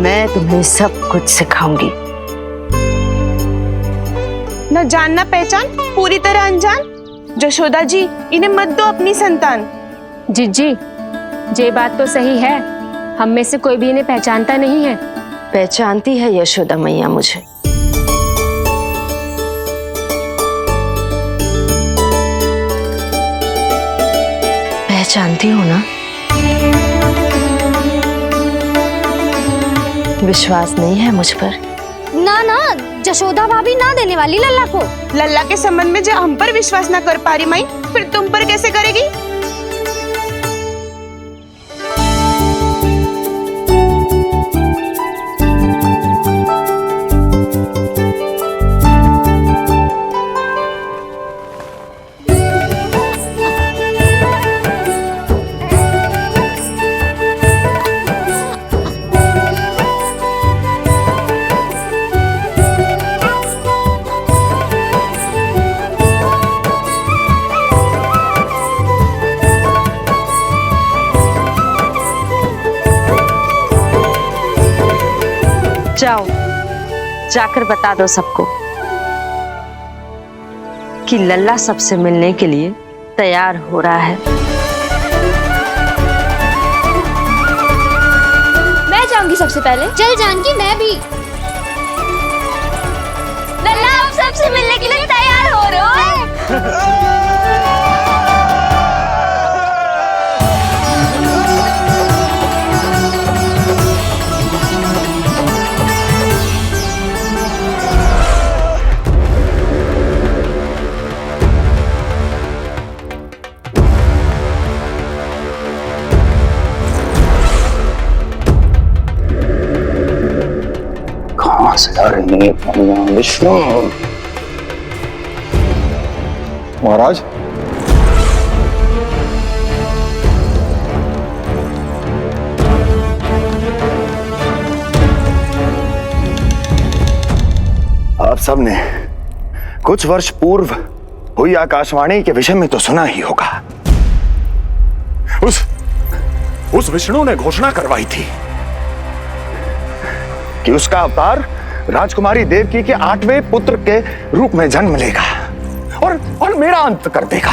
मैं तुम्हें सब कुछ सिखाऊंगी। न जान न पहचान, पूरी तरह अनजान। यशोदा जी इन्हें मत दो अपनी संतान। जीजी, ये बात तो सही है, हम में से कोई भी इन्हें पहचानता नहीं है। पहचानती है यशोदा मैया मुझे। पहचानती हो ना? विश्वास नहीं है मुझ पर? ना ना, यशोदा भाभी ना देने वाली लल्ला को। लल्ला के संबंध में जो हम पर विश्वास न कर पा रही माई, फिर तुम पर कैसे करेगी? जाओ जाकर बता दो सबको कि लल्ला सबसे मिलने के लिए तैयार हो रहा है। मैं जाऊंगी सबसे पहले। चल जानकी, मैं भी। लल्ला आप सबसे मिलने के लिए तैयार हो रहे हो? विष्णु। महाराज, आप सबने कुछ वर्ष पूर्व हुई आकाशवाणी के विषय में तो सुना ही होगा। उस विष्णु ने घोषणा करवाई थी कि उसका अवतार राजकुमारी देवकी के 8वें पुत्र के रूप में जन्म लेगा और मेरा अंत कर देगा।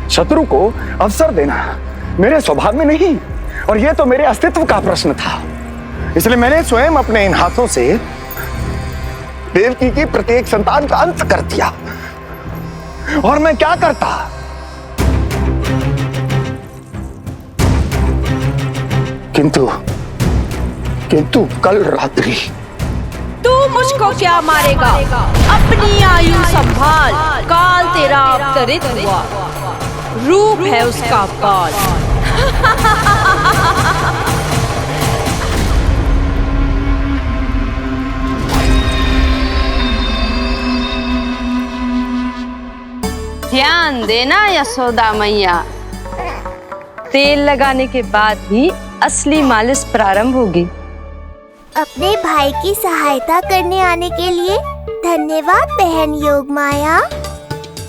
शत्रु को अवसर देना मेरे स्वभाव में नहीं, और यह तो मेरे अस्तित्व का प्रश्न था। इसलिए मैंने स्वयं अपने इन हाथों से देवकी की प्रत्येक संतान का अंत कर दिया। और मैं क्या करता? किंतु कल रात्रि तू मुझको क्या मारेगा? अपनी आयु संभाल, काल तेरा अवतरित हुआ, रूप है उसका काल। ध्यान देना यशोदा मैया, तेल लगाने के बाद ही असली मालिश प्रारंभ होगी। अपने भाई की सहायता करने आने के लिए धन्यवाद बहन योगमाया।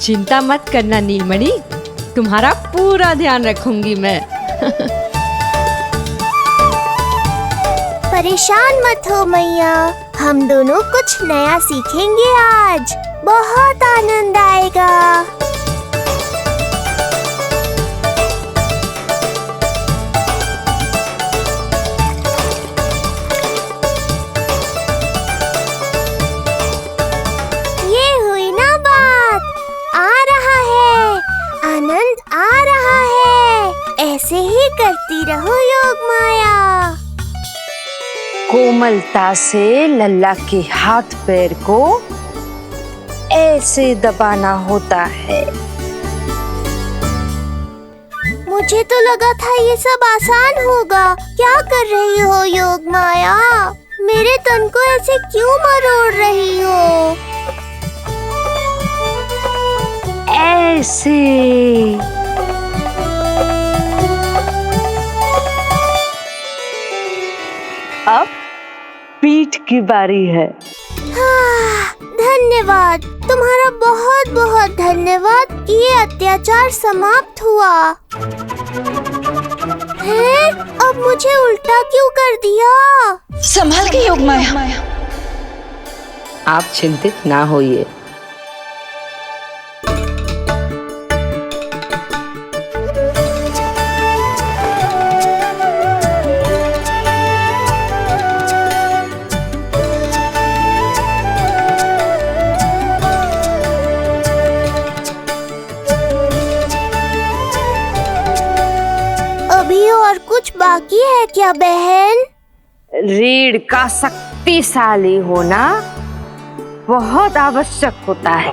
चिंता मत करना नीलमणि, तुम्हारा पूरा ध्यान रखूंगी मैं। परेशान मत हो मैया, हम दोनों कुछ नया सीखेंगे आज। बहुत आनंद आएगा। ऐसे ही करती रहो योगमाया। कोमलता से लल्ला के हाथ पैर को ऐसे दबाना होता है। मुझे तो लगा था ये सब आसान होगा। क्या कर रही हो योगमाया? मेरे तन को ऐसे क्यों मरोड़ रही हो? ऐसे अब पीठ की बारी है। धन्यवाद, तुम्हारा बहुत बहुत धन्यवाद। ये अत्याचार समाप्त हुआ है। अब मुझे उल्टा क्यों कर दिया? संभाल के योगमाया। आप चिंतित ना होइए। और कुछ बाकी है क्या बहन? रीढ़ का शक्तिशाली होना बहुत आवश्यक होता है।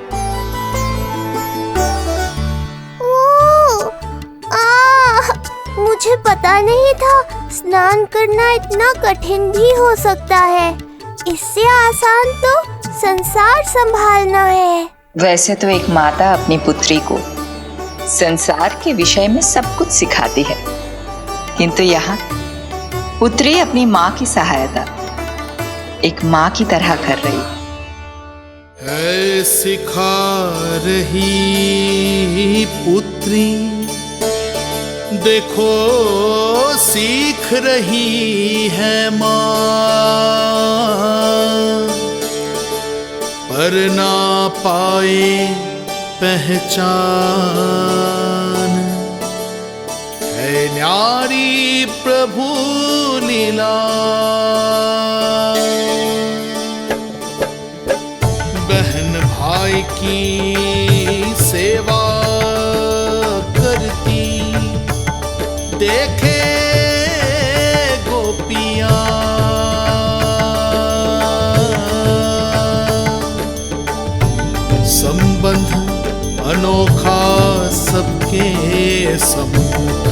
मुझे पता नहीं था स्नान करना इतना कठिन भी हो सकता है। इससे आसान तो संसार संभालना है। वैसे तो एक माता अपनी पुत्री को संसार के विषय में सब कुछ सिखाती है, किंतु यहाँ पुत्री अपनी माँ की सहायता एक माँ की तरह कर रही है। सिखा रही पुत्री, देखो सीख रही है माँ, पर ना पाए पहचान है न्यारी प्रभु लीला। बहन भाई की सेवा करती देखे गोपियां, संबंध अनोखा सबके सम्मुख,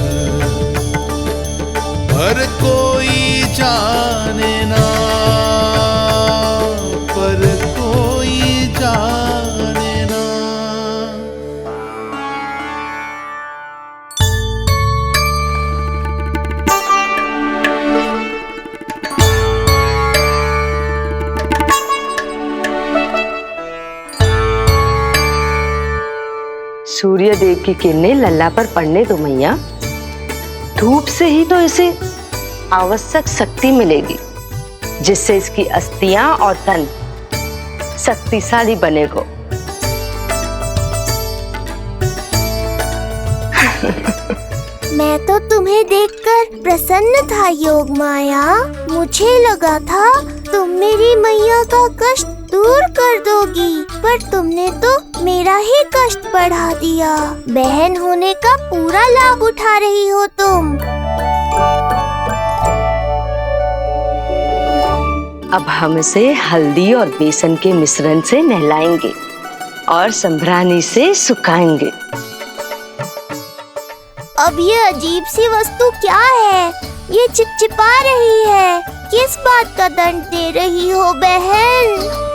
हर कोई जाने ना। सूर्यदेव की किरणें लल्ला पर पड़ने दो मैया। धूप से ही तो इसे आवश्यक शक्ति मिलेगी, जिससे इसकी अस्थियां और तन शक्तिशाली बनेगा। मैं तो तुम्हें देखकर प्रसन्न था योग माया। मुझे लगा था तुम मेरी मैया का कष्ट दूर कर दोगी, पर तुमने तो मेरा ही कष्ट बढ़ा दिया। बहन होने का पूरा लाभ उठा रही हो तुम। अब हम इसे हल्दी और बेसन के मिश्रण से नहलाएंगे और संभरानी से सुखाएंगे। अब ये अजीब सी वस्तु क्या है? ये चिपचिपा रही है। किस बात का दंड दे रही हो बहन?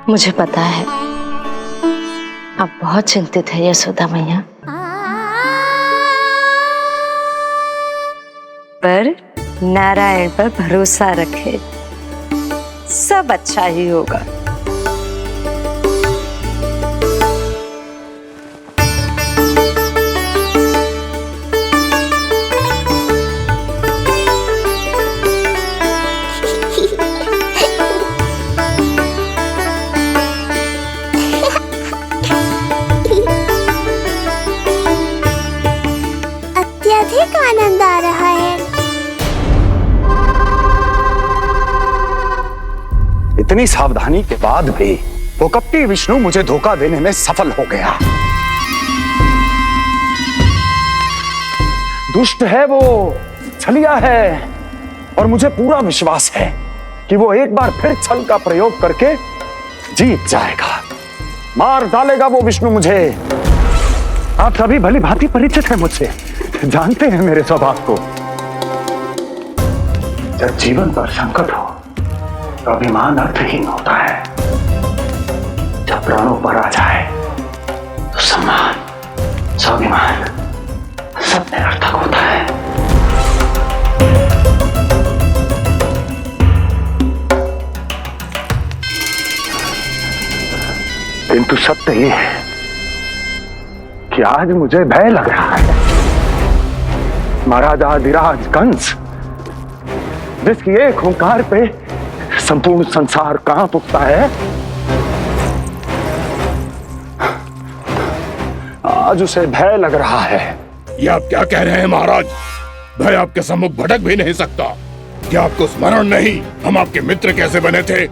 मुझे पता है आप बहुत चिंतित है यशोदा मैया, पर नारायण पर भरोसा रखे, सब अच्छा ही होगा। अत्यधिक आनंद आ रहा है। इतनी सावधानी के बाद भी वो कपटी विष्णु मुझे धोखा देने में सफल हो गया। दुष्ट है वो, छलिया है, और मुझे पूरा विश्वास है कि वो एक बार फिर छल का प्रयोग करके जीत जाएगा। मार डालेगा वो विष्णु मुझे। आप सभी भली भांति परिचित हैं मुझसे, जानते हैं मेरे स्वभाव को। जब जीवन पर संकट हो तो अभिमान अर्थहीन होता है, जब प्राणों पर आ जाए तो सम्मान, स्वाभिमान सब निरर्थक होता है। किंतु सत्य ये है कि आज मुझे भय लग रहा है। महाराजाधिराज कंस, जिसकी एक हुंकार पे संपूर्ण संसार कांप उठता है, आज उसे भय लग रहा है। ये आप क्या कह रहे हैं महाराज? भय आपके सम्मुख भटक भी नहीं सकता। क्या आपको स्मरण नहीं हम आपके मित्र कैसे बने थे?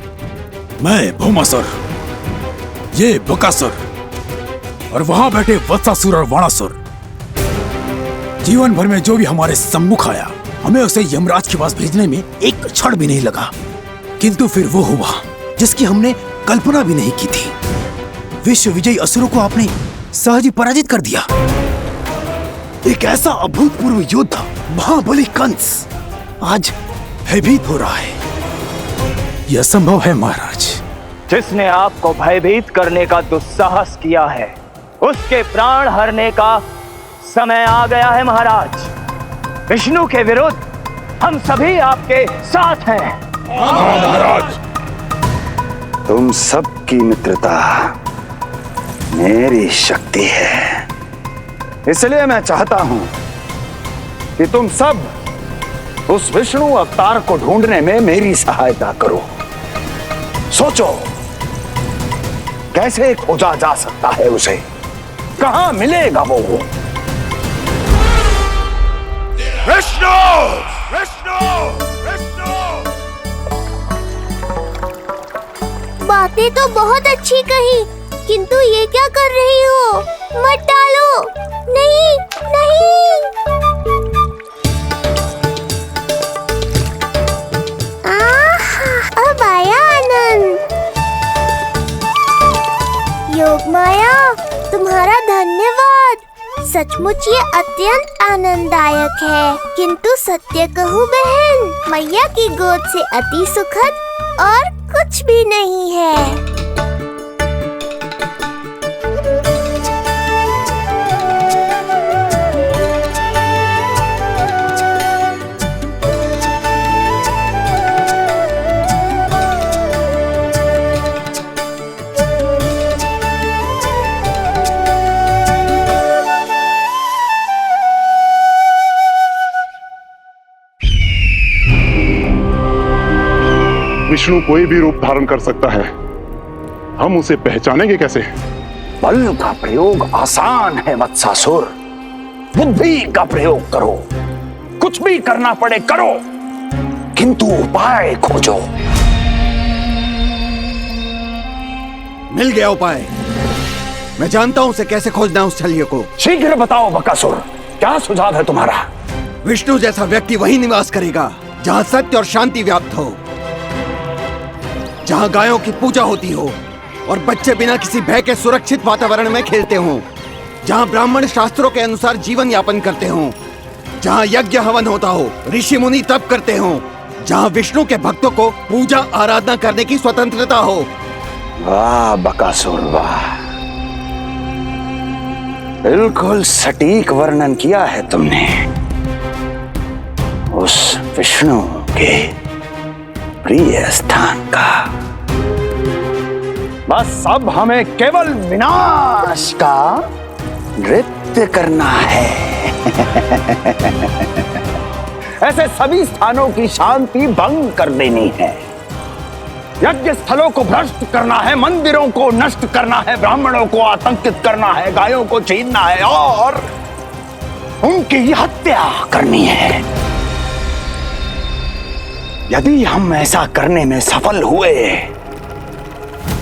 मैं भौमासुर, ये बकासुर, और वहां बैठे वत्सासुर और वाणासुर। जीवन भर में जो भी हमारे सम्मुख आया, हमें उसे यमराज के पास भेजने में एक क्षण भी नहीं लगा। किंतु फिर वो हुआ जिसकी हमने कल्पना भी नहीं की थी। विश्व विजयी असुरों को आपने सहज ही पराजित कर दिया। एक ऐसा अभूतपूर्व योद्धा महाबली कंस आज भयभीत हो रहा है। यह संभव है महाराज। जिसने आपको भयभीत करने का दुस्साहस किया है, उसके प्राण हरने का समय आ गया है महाराज। विष्णु के विरुद्ध हम सभी आपके साथ हैं। महाराज, तुम सबकी मित्रता मेरी शक्ति है, इसलिए मैं चाहता हूं कि तुम सब उस विष्णु अवतार को ढूंढने में मेरी सहायता करो। सोचो कैसे खोजा जा सकता है उसे, कहां मिलेगा वो? विष्णु! विष्णु! विष्णु! बातें तो बहुत अच्छी कही, किंतु ये क्या कर रही हो? मत डालो। नहीं, नहीं। अब आया आनंद। योग माया, तुम्हारा धन्यवाद। सचमुच ये अत्यंत आनंददायक है। किंतु सत्य कहूँ बहन, मैया की गोद से अति सुखद और कुछ भी नहीं है। विष्णु कोई भी रूप धारण कर सकता है, हम उसे पहचानेंगे कैसे? बल का प्रयोग आसान है वत्सासुर, बुद्धि का प्रयोग करो। कुछ भी करना पड़े करो, किंतु उपाय खोजो। मिल गया उपाय। मैं जानता हूं उसे कैसे खोजना है, उस छलिए को। शीघ्र बताओ बकासुर, क्या सुझाव है तुम्हारा? विष्णु जैसा व्यक्ति वहीं निवास करेगा जहां सत्य और शांति व्याप्त हो, जहां गायों की पूजा होती हो और बच्चे बिना किसी भय के सुरक्षित वातावरण में खेलते हों, जहां ब्राह्मण शास्त्रों के अनुसार जीवन यापन करते हों, जहां यज्ञ हवन होता हो, ऋषि मुनि तप करते हों, जहां विष्णु के भक्तों को पूजा आराधना करने की स्वतंत्रता हो। वाह बकासुर वाह, बिल्कुल सटीक वर्णन किया है तुमने उस विष्णु के प्रिय स्थान का। बस अब हमें केवल विनाश का नृत्य करना है। ऐसे सभी स्थानों की शांति भंग कर देनी है, यज्ञ स्थलों को भ्रष्ट करना है, मंदिरों को नष्ट करना है, ब्राह्मणों को आतंकित करना है, गायों को छीनना है और उनकी हत्या करनी है। यदि हम ऐसा करने में सफल हुए,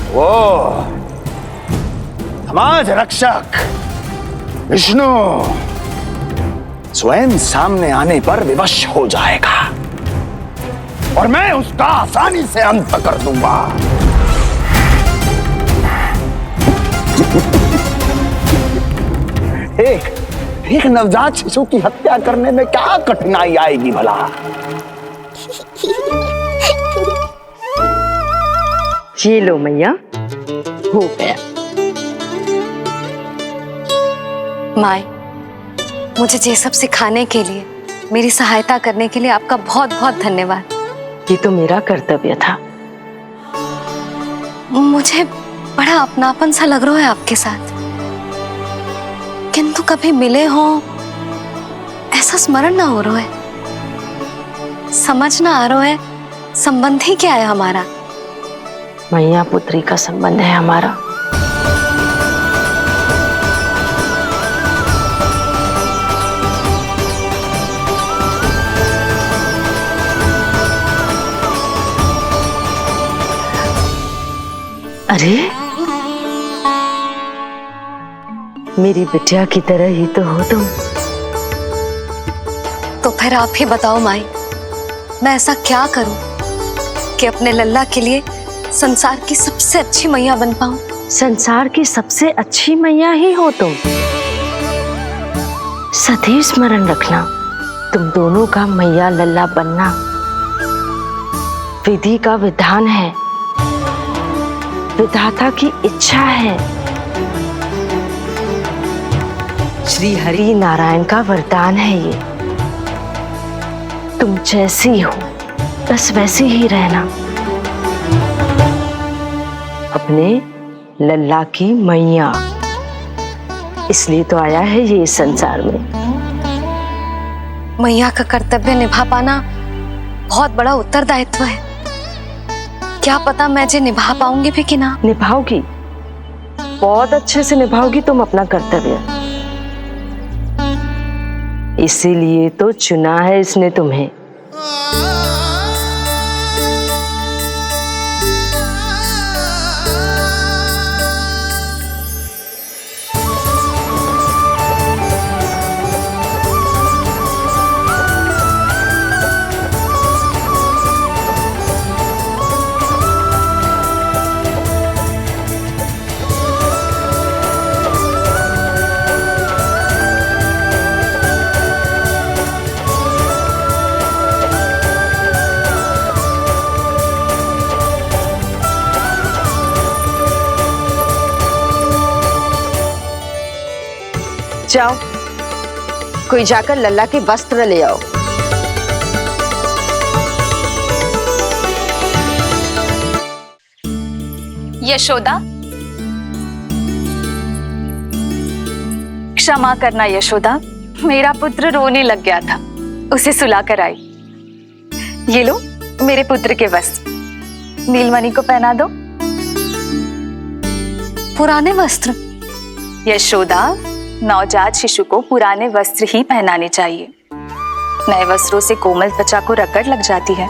वो समाज रक्षक विष्णु स्वयं सामने आने पर विवश हो जाएगा और मैं उसका आसानी से अंत कर दूंगा। एक नवजात शिशु की हत्या करने में क्या कठिनाई आएगी भला? ये लो मैया, हो गया। माए, मुझे ये सब सिखाने के लिए, मेरी सहायता करने के लिए आपका बहुत बहुत धन्यवाद। ये तो मेरा कर्तव्य था। मुझे बड़ा अपनापन सा लग रहा है आपके साथ, किंतु कभी मिले हो ऐसा स्मरण ना हो रहा है, समझ ना आ रहा है संबंध ही क्या है हमारा। मैया पुत्री का संबंध है हमारा। अरे मेरी बिटिया की तरह ही तो हो तुम। तो फिर आप ही बताओ माई, मैं ऐसा क्या करूं कि अपने लल्ला के लिए संसार की सबसे अच्छी मैया बन पाऊं? संसार की सबसे अच्छी मैया ही हो तुम। सदैव स्मरण रखना, तुम दोनों का मैया लल्ला बनना विधि का विधान है, विधाता की इच्छा है, श्री हरि नारायण का वरदान है ये। तुम जैसी हो बस वैसी ही रहना, अपने लल्ला की मैया। इसलिए तो आया है ये इस संसार में। मैया का कर्तव्य निभा पाना बहुत बड़ा उत्तरदायित्व है। क्या पता मैं जे निभा पाऊंगी भी कि ना। निभाओगी, बहुत अच्छे से निभाओगी तुम अपना कर्तव्य। इसीलिए तो चुना है इसने तुम्हें। जाओ, कोई जाकर लल्ला के वस्त्र ले आओ। यशोदा, क्षमा करना यशोदा, मेरा पुत्र रोने लग गया था, उसे सुलाकर आई। ये लो मेरे पुत्र के वस्त्र। नीलमणि को पहना दो। पुराने वस्त्र? यशोदा, नवजात शिशु को पुराने वस्त्र ही पहनाने चाहिए। नए वस्त्रों से कोमल त्वचा को रगड़ लग जाती है।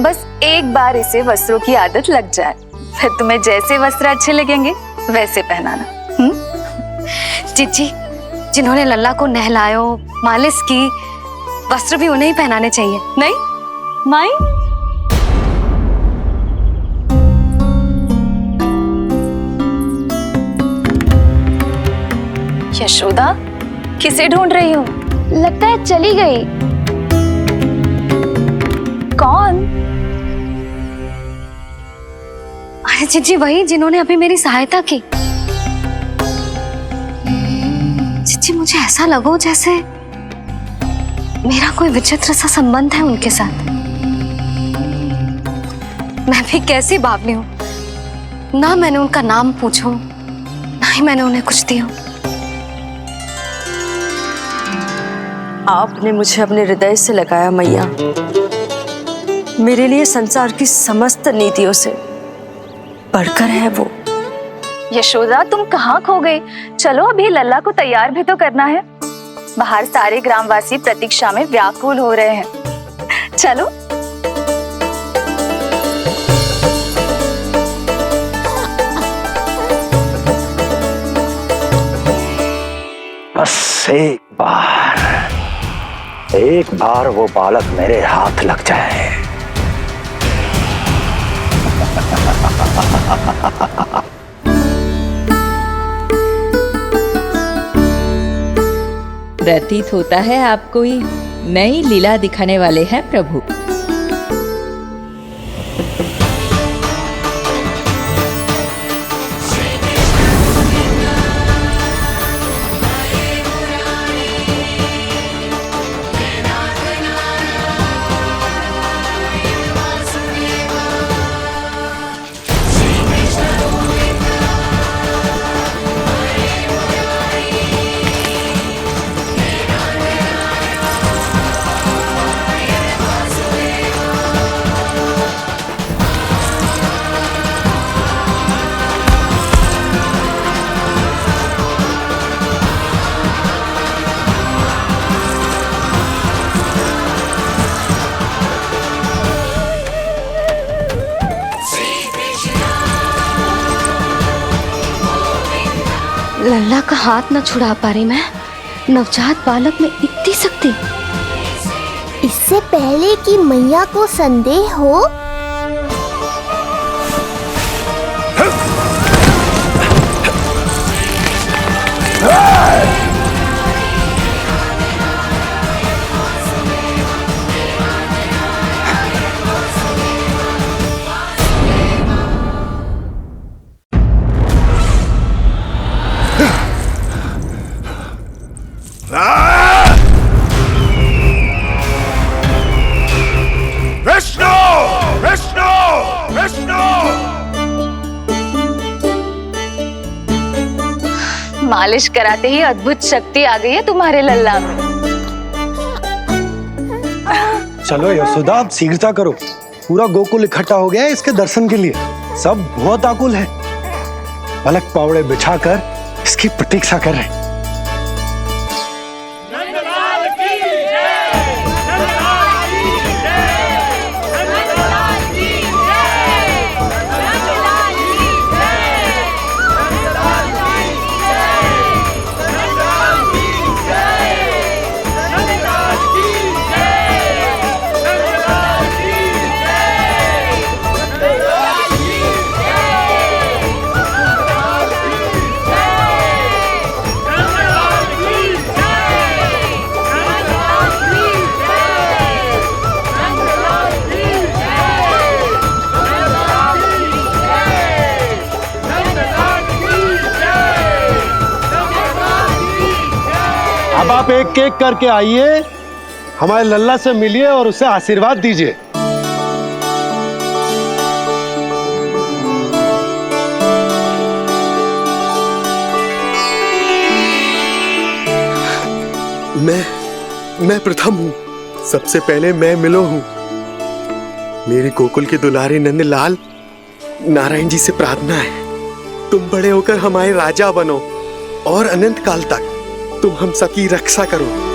बस एक बार इसे वस्त्रों की आदत लग जाए, फिर तुम्हें जैसे वस्त्र अच्छे लगेंगे वैसे पहनाना। जीजी, जिन्होंने लल्ला को नहलायो, मालिश की, वस्त्र भी उन्हें ही पहनाने चाहिए, नहीं माई? यशोदा, किसे ढूंढ रही हो? लगता है चली गई। कौन? अरे जीजी, वही जिन्होंने अभी मेरी सहायता की। जीजी, मुझे ऐसा लगो जैसे मेरा कोई विचित्र सा संबंध है उनके साथ। मैं भी कैसी बावली हूँ, ना मैंने उनका नाम पूछो, ना ही मैंने उन्हें कुछ दिया। आपने मुझे अपने हृदय से लगाया मैया। मेरे लिए संसार की समस्त नीतियों से बढ़कर है वो। यशोदा, तुम कहाँ खो गई? चलो अभी लल्ला को तैयार भी तो करना है। बाहर सारे ग्रामवासी प्रतीक्षा में व्याकुल हो रहे हैं। चलो। बस एक बार वो बालक मेरे हाथ लग जाए। प्रतीत होता है आप कोई नई लीला दिखाने वाले हैं प्रभु। लल्ला का हाथ न छुड़ा पा रही मैं। नवजात बालक में इतनी शक्ति। इससे पहले कि मैया को संदेह हो, मालिश कराते ही अद्भुत शक्ति आ गई है तुम्हारे लल्ला में। चलो यशोदा, आप शीघ्रता करो। पूरा गोकुल इकट्ठा हो गया है इसके दर्शन के लिए। सब बहुत आकुल है। पलक पावड़े बिछाकर इसकी प्रतीक्षा कर रहे हैं। अब आप एक एक करके आइए, हमारे लल्ला से मिलिए और उसे आशीर्वाद दीजिए। मैं प्रथम हूं। सबसे पहले मैं मिलो हूं। मेरे गोकुल के दुलारे नंदलाल, नारायण जी से प्रार्थना है, तुम बड़े होकर हमारे राजा बनो और अनंत काल तक तुम हम सबकी रक्षा करो।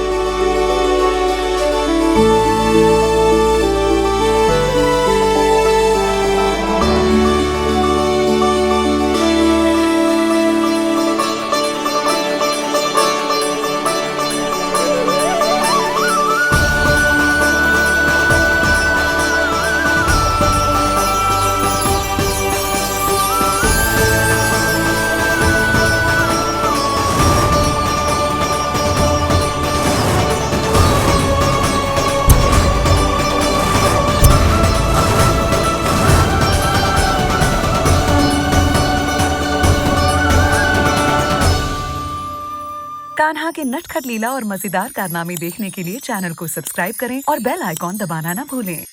कान्हा के नटखट लीला और मजेदार कारनामे देखने के लिए चैनल को सब्सक्राइब करें और बेल आइकॉन दबाना ना भूलें।